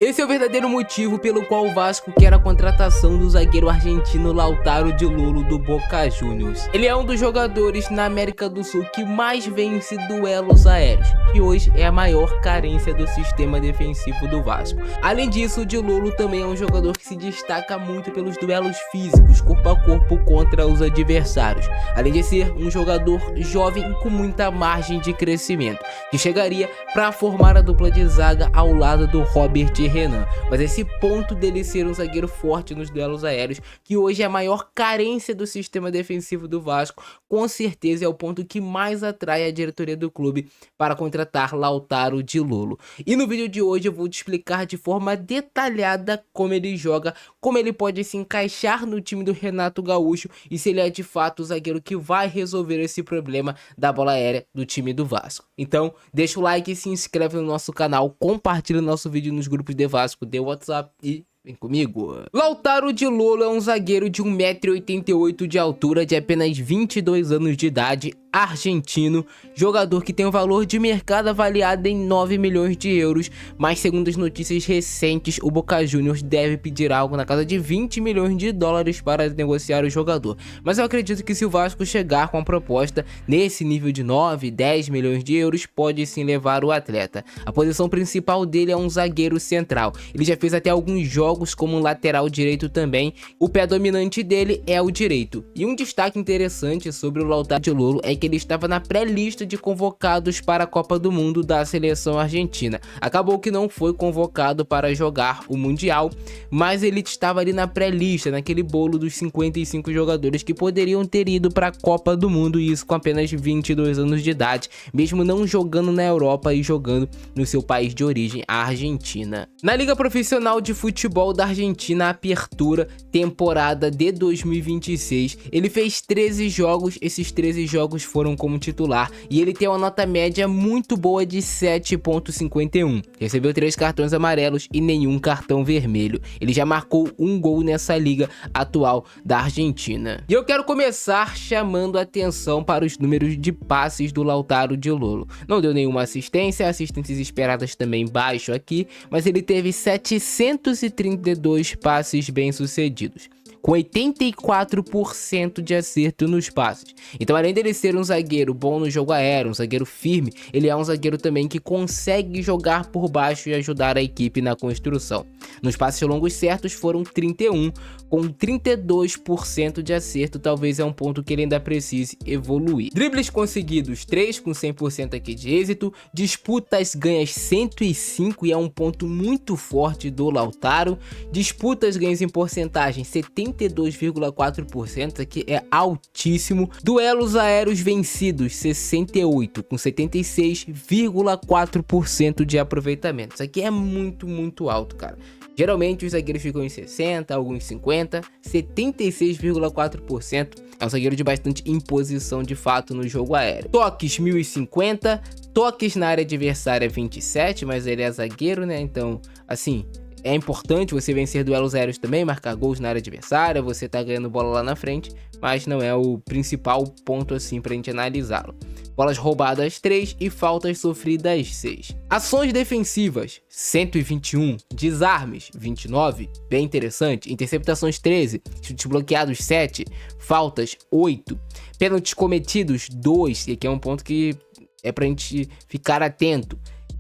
Esse é o verdadeiro motivo pelo qual o Vasco quer a contratação do zagueiro argentino Lautaro de Lolo do Boca Juniors. Ele é um dos jogadores na América do Sul que mais vence duelos aéreos e hoje é a maior carência do sistema defensivo do Vasco. Além disso, o de Lolo também é um jogador que se destaca muito pelos duelos físicos, corpo a corpo contra os adversários, além de ser um jogador jovem com muita margem de crescimento, que chegaria para formar a dupla de zaga ao lado do Robert Renan. Mas esse ponto dele ser um zagueiro forte nos duelos aéreos, que hoje é a maior carência do sistema defensivo do Vasco, com certeza é o ponto que mais atrai a diretoria do clube para contratar Lautaro de Lolo. E no vídeo de hoje eu vou te explicar de forma detalhada como ele joga, como ele pode se encaixar no time do Renato Gaúcho e se ele é de fato o zagueiro que vai resolver esse problema da bola aérea do time do Vasco. Então deixa o like, se inscreve no nosso canal, compartilha o nosso vídeo nos grupos de Vasco, de WhatsApp e vem comigo. Lautaro de Lolo é um zagueiro de 1,88 m de altura, de apenas 22 anos de idade, argentino, jogador que tem um valor de mercado avaliado em 9 milhões de euros, mas segundo as notícias recentes, o Boca Juniors deve pedir algo na casa de 20 milhões de dólares para negociar o jogador. Mas eu acredito que se o Vasco chegar com a proposta nesse nível de 9, 10 milhões de euros, pode sim levar o atleta. A posição principal dele é um zagueiro central, ele já fez até alguns jogos como um lateral direito também, o pé dominante dele é o direito. E um destaque interessante sobre o Lautaro de Lolo é que ele estava na pré-lista de convocados para a Copa do Mundo da seleção argentina. Acabou que não foi convocado para jogar o Mundial, mas ele estava ali na pré-lista, naquele bolo dos 55 jogadores que poderiam ter ido para a Copa do Mundo, e isso com apenas 22 anos de idade, mesmo não jogando na Europa e jogando no seu país de origem, a Argentina. Na Liga Profissional de Futebol da Argentina, Apertura, temporada de 2026, ele fez 13 jogos, esses 13 jogos foram como titular e ele tem uma nota média muito boa de 7,51. Recebeu 3 cartões amarelos e nenhum cartão vermelho. Ele já marcou um gol nessa liga atual da Argentina. E eu quero começar chamando a atenção para os números de passes do Lautaro de Lolo. Não deu nenhuma assistência, assistências esperadas também baixo aqui, mas ele teve 732 passes bem-sucedidos, com 84% de acerto nos passes. Então, além dele ser um zagueiro bom no jogo aéreo, um zagueiro firme, ele é um zagueiro também que consegue jogar por baixo e ajudar a equipe na construção. Nos passes longos certos foram 31, com 32% de acerto, talvez é um ponto que ele ainda precise evoluir. Dribles conseguidos 3, com 100% aqui de êxito. Disputas ganhas 105, e é um ponto muito forte do Lautaro. Disputas ganhas em porcentagem 72,4%, aqui é altíssimo. Duelos aéreos vencidos 68, com 76,4% de aproveitamento. Isso aqui é muito alto, cara. Geralmente os zagueiros ficam em 60, alguns 50, 76,4%. É um zagueiro de bastante imposição de fato no jogo aéreo. Toques 1050, toques na área adversária 27, mas ele é zagueiro, né? Então, assim, é importante você vencer duelos aéreos também, marcar gols na área adversária, você tá ganhando bola lá na frente, mas não é o principal ponto assim pra gente analisá-lo. Bolas roubadas 3 e faltas sofridas 6. Ações defensivas 121, desarmes 29, bem interessante. Interceptações 13, chutes bloqueados 7, faltas 8, pênaltis cometidos 2, e aqui é um ponto que é pra gente ficar atento.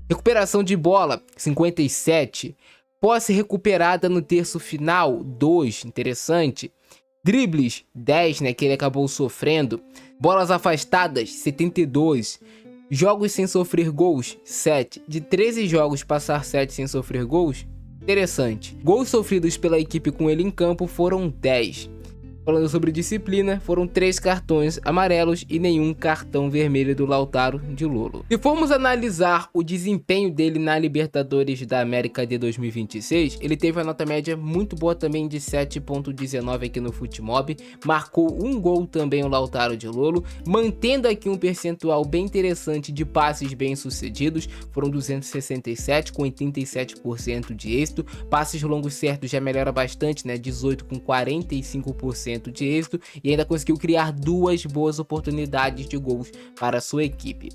Recuperação de bola 57, posse recuperada no terço final 2, interessante. Dribles 10, né, que ele acabou sofrendo. Bolas afastadas 72. Jogos sem sofrer gols 7. De 13 jogos passar 7 sem sofrer gols, interessante. Gols sofridos pela equipe com ele em campo foram 10. Falando sobre disciplina, foram 3 cartões amarelos e nenhum cartão vermelho do Lautaro de Lolo. Se formos analisar o desempenho dele na Libertadores da América de 2026, ele teve uma nota média muito boa também de 7,19 aqui no Futmob, marcou um gol também o Lautaro de Lolo, mantendo aqui um percentual bem interessante de passes bem sucedidos, foram 267 com 87% de êxito, passes longos certos já melhora bastante, né, 18 com 45% de êxito, e ainda conseguiu criar 2 boas oportunidades de gols para a sua equipe.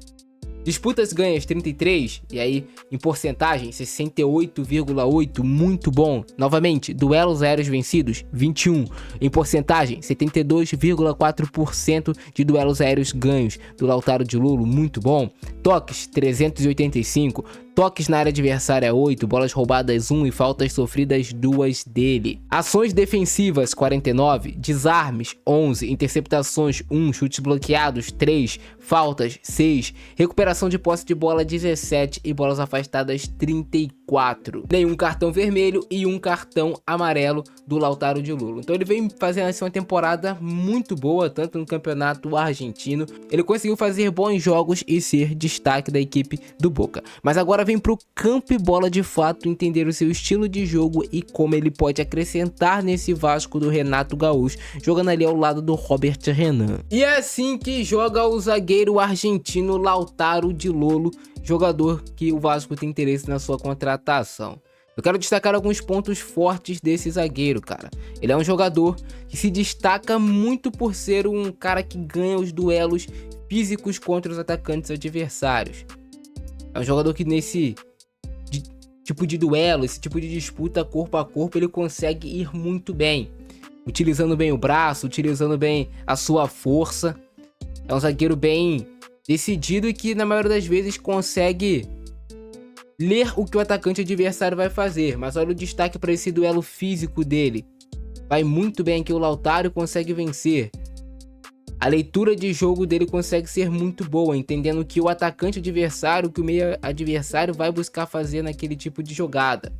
Disputas ganhas 33, e aí em porcentagem 68,8, muito bom. Novamente, duelos aéreos vencidos 21, em porcentagem 72,4% de duelos aéreos ganhos do Lautaro de Lulo, muito bom. Toques 385, toques na área adversária 8, bolas roubadas 1 e faltas sofridas 2 dele. Ações defensivas 49, desarmes 11, interceptações 1, chutes bloqueados 3, faltas 6, recuperação de posse de bola 17 e bolas afastadas 34. Nenhum cartão vermelho e um cartão amarelo do Lautaro de Lulo. Então ele vem fazendo assim uma temporada muito boa, tanto no campeonato argentino. Ele conseguiu fazer bons jogos e ser destaque da equipe do Boca. Mas agora vem pro campo e bola de fato, entender o seu estilo de jogo e como ele pode acrescentar nesse Vasco do Renato Gaúcho, jogando ali ao lado do Robert Renan. E é assim que joga o zagueiro argentino Lautaro de Lulo, jogador que o Vasco tem interesse na sua contratação. Eu quero destacar alguns pontos fortes desse zagueiro, cara. Ele é um jogador que se destaca muito por ser um cara que ganha os duelos físicos contra os atacantes adversários. É um jogador que nesse tipo de duelo, esse tipo de disputa corpo a corpo, ele consegue ir muito bem. Utilizando bem o braço, utilizando bem a sua força. É um zagueiro bem decidido e que na maioria das vezes consegue ler o que o atacante adversário vai fazer. Mas olha o destaque para esse duelo físico dele. Vai muito bem aqui o Lautaro e consegue vencer. A leitura de jogo dele consegue ser muito boa, entendendo que o atacante adversário, que o meio adversário vai buscar fazer naquele tipo de jogada.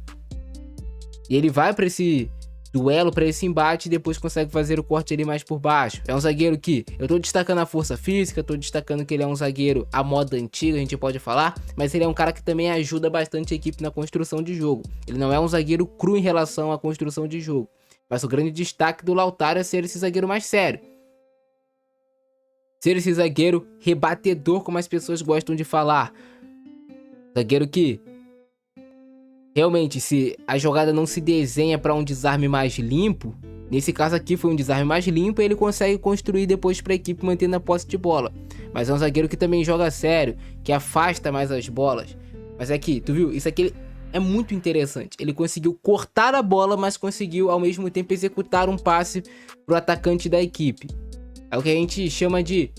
E ele vai para esse duelo, para esse embate, e depois consegue fazer o corte ali mais por baixo. É um zagueiro que eu tô destacando a força física, tô destacando que ele é um zagueiro à moda antiga, a gente pode falar, mas ele é um cara que também ajuda bastante a equipe na construção de jogo. Ele não é um zagueiro cru em relação à construção de jogo, mas o grande destaque do Lautaro é ser esse zagueiro mais sério. Ser esse zagueiro rebatedor, como as pessoas gostam de falar. Zagueiro que realmente, se a jogada não se desenha para um desarme mais limpo, nesse caso aqui foi um desarme mais limpo, ele consegue construir depois para a equipe mantendo a posse de bola. Mas é um zagueiro que também joga sério, que afasta mais as bolas. Mas aqui, tu viu? Isso aqui é muito interessante. Ele conseguiu cortar a bola, mas conseguiu ao mesmo tempo executar um passe pro atacante da equipe. É o que a gente chama de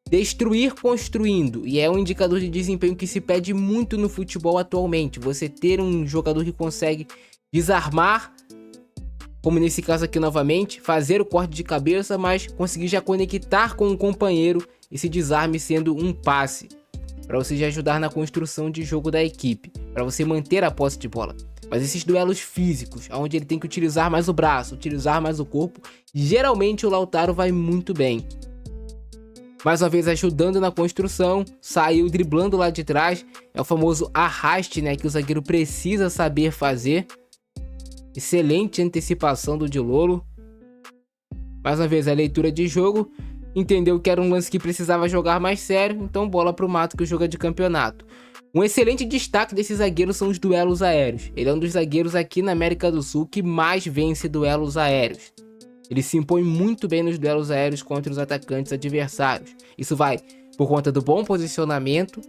destruir construindo, e é um indicador de desempenho que se pede muito no futebol atualmente. Você ter um jogador que consegue desarmar, como nesse caso aqui novamente, fazer o corte de cabeça, mas conseguir já conectar com o companheiro, esse desarme sendo um passe, para você já ajudar na construção de jogo da equipe, para você manter a posse de bola. Mas esses duelos físicos, onde ele tem que utilizar mais o braço, utilizar mais o corpo, geralmente o Lautaro vai muito bem. Mais uma vez ajudando na construção, saiu driblando lá de trás, é o famoso arraste, né, que o zagueiro precisa saber fazer. Excelente antecipação do Di Lolo. Mais uma vez a leitura de jogo, entendeu que era um lance que precisava jogar mais sério, então bola pro mato que o jogo é de campeonato. Um excelente destaque desse zagueiro são os duelos aéreos. Ele é um dos zagueiros aqui na América do Sul que mais vence duelos aéreos. Ele se impõe muito bem nos duelos aéreos contra os atacantes adversários. Isso vai por conta do bom posicionamento,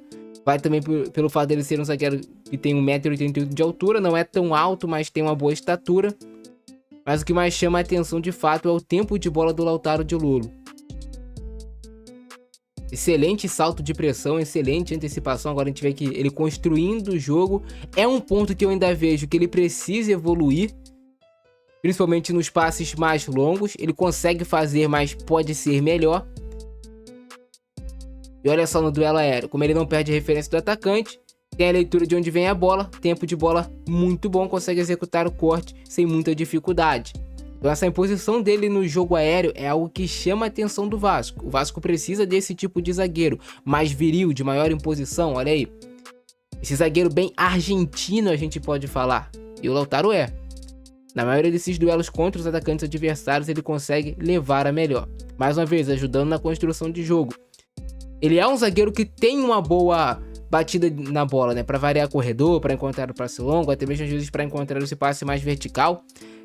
vai também pelo fato dele ser um zagueiro que tem 1,88 m de altura, não é tão alto, mas tem uma boa estatura. Mas o que mais chama a atenção de fato é o tempo de bola do Lautaro de Lulo. Excelente salto de pressão, excelente antecipação. Agora a gente vê que ele construindo o jogo. É um ponto que eu ainda vejo que ele precisa evoluir, principalmente nos passes mais longos. Ele consegue fazer, mas pode ser melhor. E olha só no duelo aéreo, como ele não perde a referência do atacante, tem a leitura de onde vem a bola, tempo de bola muito bom, consegue executar o corte sem muita dificuldade. Então essa imposição dele no jogo aéreo é algo que chama a atenção do Vasco. O Vasco precisa desse tipo de zagueiro, mais viril, de maior imposição, olha aí. Esse zagueiro bem argentino a gente pode falar, e o Lautaro é. Na maioria desses duelos contra os atacantes adversários ele consegue levar a melhor. Mais uma vez, ajudando na construção de jogo. Ele é um zagueiro que tem uma boa batida na bola, né? Para variar corredor, para encontrar o passe longo, até mesmo às vezes para encontrar esse passe mais vertical.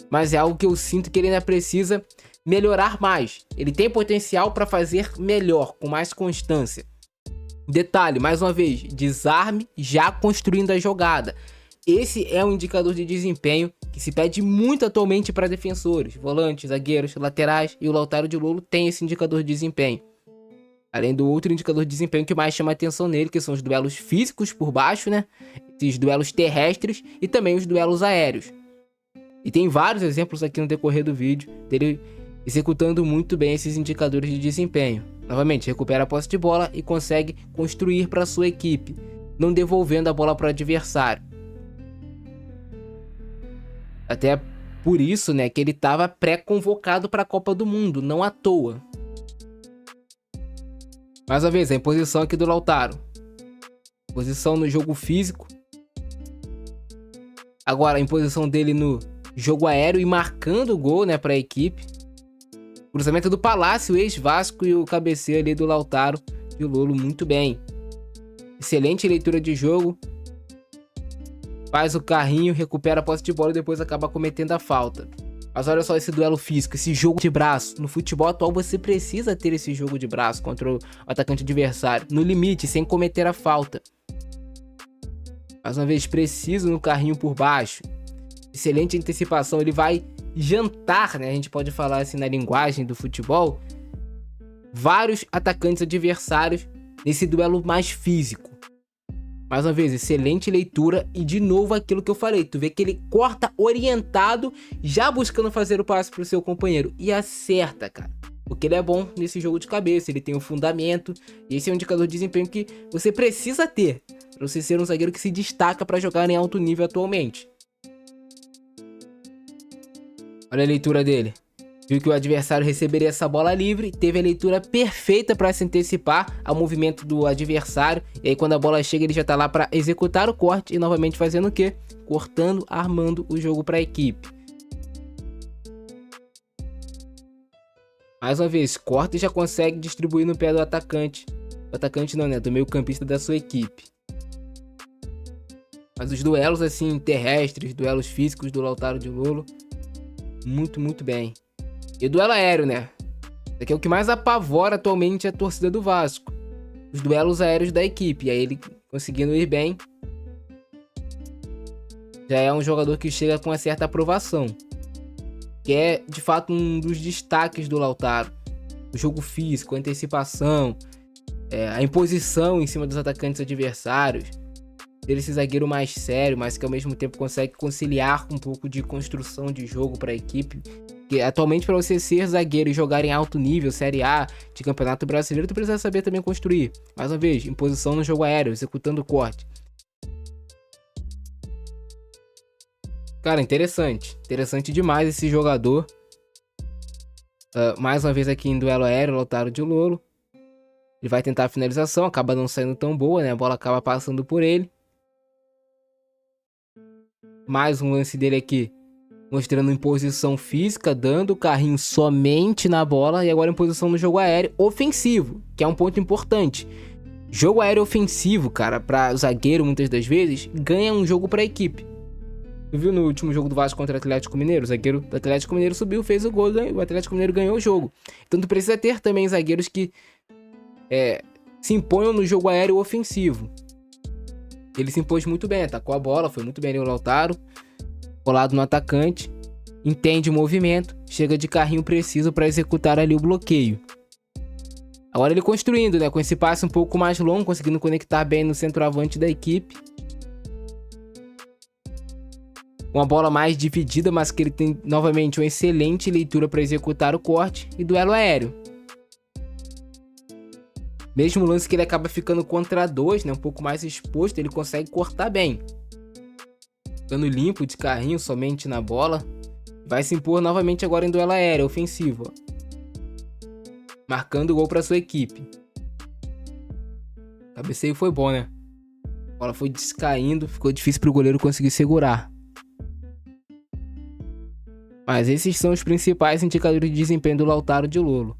Mas é algo que eu sinto que ele ainda precisa melhorar mais. Ele tem potencial para fazer melhor, com mais constância. Detalhe, mais uma vez, desarme já construindo a jogada. Esse é um indicador de desempenho que se pede muito atualmente para defensores, volantes, zagueiros, laterais, e o Lautaro de Lolo tem esse indicador de desempenho. Além do outro indicador de desempenho que mais chama atenção nele, que são os duelos físicos por baixo, né? Esses duelos terrestres e também os duelos aéreos. E tem vários exemplos aqui no decorrer do vídeo dele executando muito bem esses indicadores de desempenho. Novamente, recupera a posse de bola e consegue construir para sua equipe, não devolvendo a bola para o adversário. Até por isso, né, que ele estava pré-convocado para a Copa do Mundo, não à toa. Mais uma vez, a imposição aqui do Lautaro. Posição no jogo físico. Agora, a imposição dele no jogo aéreo e marcando o gol, né, para a equipe. Cruzamento do Palácio, ex-Vasco, e o cabeceio ali do Lautaro de Lolo muito bem. Excelente leitura de jogo. Faz o carrinho, recupera a posse de bola e depois acaba cometendo a falta. Mas olha só esse duelo físico, esse jogo de braço. No futebol atual você precisa ter esse jogo de braço contra o atacante adversário. No limite, sem cometer a falta. Mais uma vez, preciso no carrinho por baixo. Excelente antecipação, ele vai jantar, né? A gente pode falar assim na linguagem do futebol. Vários atacantes adversários nesse duelo mais físico. Mais uma vez, excelente leitura e de novo aquilo que eu falei. Tu vê que ele corta orientado, já buscando fazer o passe pro seu companheiro. E acerta, cara. Porque ele é bom nesse jogo de cabeça, ele tem um fundamento. E esse é um indicador de desempenho que você precisa ter para você ser um zagueiro que se destaca para jogar em alto nível atualmente. Olha a leitura dele. Viu que o adversário receberia essa bola livre, teve a leitura perfeita para se antecipar ao movimento do adversário. E aí quando a bola chega ele já tá lá para executar o corte e novamente fazendo o quê? Cortando, armando o jogo para a equipe. Mais uma vez, corta e já consegue distribuir no pé do atacante. O atacante não, né? Do meio campista da sua equipe. Mas os duelos assim terrestres, duelos físicos do Lautaro de Lolo, muito bem. E o duelo aéreo, né? Isso aqui é o que mais apavora atualmente a torcida do Vasco. Os duelos aéreos da equipe. E aí ele conseguindo ir bem, já é um jogador que chega com uma certa aprovação. Que é, de fato, um dos destaques do Lautaro. O jogo físico, a antecipação, a imposição em cima dos atacantes adversários. Ter esse zagueiro mais sério, mas que ao mesmo tempo consegue conciliar com um pouco de construção de jogo para a equipe. Porque atualmente, para você ser zagueiro e jogar em alto nível, Série A, de Campeonato Brasileiro, tu precisa saber também construir. Mais uma vez, imposição no jogo aéreo, executando o corte. Cara, interessante. Interessante demais esse jogador. Mais uma vez aqui em duelo aéreo, Lautaro de Lolo. Ele vai tentar a finalização, acaba não saindo tão boa, né? A bola acaba passando por ele. Mais um lance dele aqui, mostrando imposição física, dando o carrinho somente na bola. E agora imposição no jogo aéreo ofensivo, que é um ponto importante. Jogo aéreo ofensivo, cara, para zagueiro muitas das vezes, ganha um jogo para a equipe. Tu viu no último jogo do Vasco contra o Atlético Mineiro? O zagueiro do Atlético Mineiro subiu, fez o gol, o Atlético Mineiro ganhou o jogo. Então tu precisa ter também zagueiros que se imponham no jogo aéreo ofensivo. Ele se impôs muito bem, atacou a bola, foi muito bem ali o Lautaro. Colado no atacante, entende o movimento, chega de carrinho preciso para executar ali o bloqueio. Agora ele construindo, né, com esse passe um pouco mais longo, conseguindo conectar bem no centroavante da equipe. Uma bola mais dividida, mas que ele tem novamente uma excelente leitura para executar o corte e duelo aéreo. Mesmo lance que ele acaba ficando contra dois, né, um pouco mais exposto, ele consegue cortar bem. Ficando limpo de carrinho somente na bola. Vai se impor novamente agora em duelo aéreo, ofensivo. Marcando o gol para sua equipe. O cabeceio foi bom, né? A bola foi descaindo, ficou difícil para o goleiro conseguir segurar. Mas esses são os principais indicadores de desempenho do Lautaro de Lolo.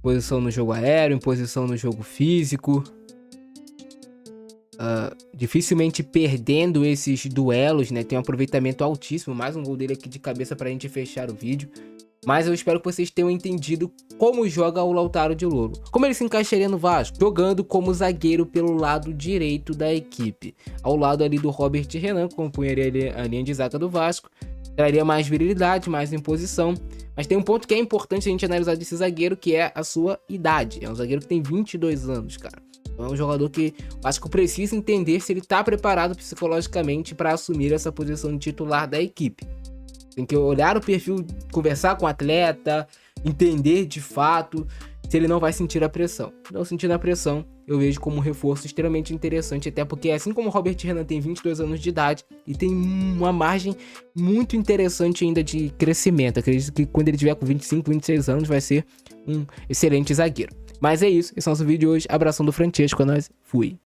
Posição no jogo aéreo, posição no jogo físico. Dificilmente perdendo esses duelos, né? Tem um aproveitamento altíssimo. Mais um gol dele aqui de cabeça pra gente fechar o vídeo. Mas eu espero que vocês tenham entendido como joga o Lautaro de Lolo. Como ele se encaixaria no Vasco? Jogando como zagueiro pelo lado direito da equipe. Ao lado ali do Robert Renan, que compunharia a linha de zaga do Vasco. Traria mais virilidade, mais imposição. Mas tem um ponto que é importante a gente analisar desse zagueiro, que é a sua idade. É um zagueiro que tem 22 anos, cara. Então é um jogador que o Vasco precisa entender se ele tá preparado psicologicamente para assumir essa posição de titular da equipe. Tem que olhar o perfil, conversar com o atleta, entender de fato se ele não vai sentir a pressão. Não sentindo a pressão, eu vejo como um reforço extremamente interessante, até porque assim como o Robert Renan tem 22 anos de idade e tem uma margem muito interessante ainda de crescimento. Acredito que quando ele tiver com 25, 26 anos vai ser um excelente zagueiro. Mas é isso, esse é o nosso vídeo de hoje. Abração do Francesco, é nóis, fui!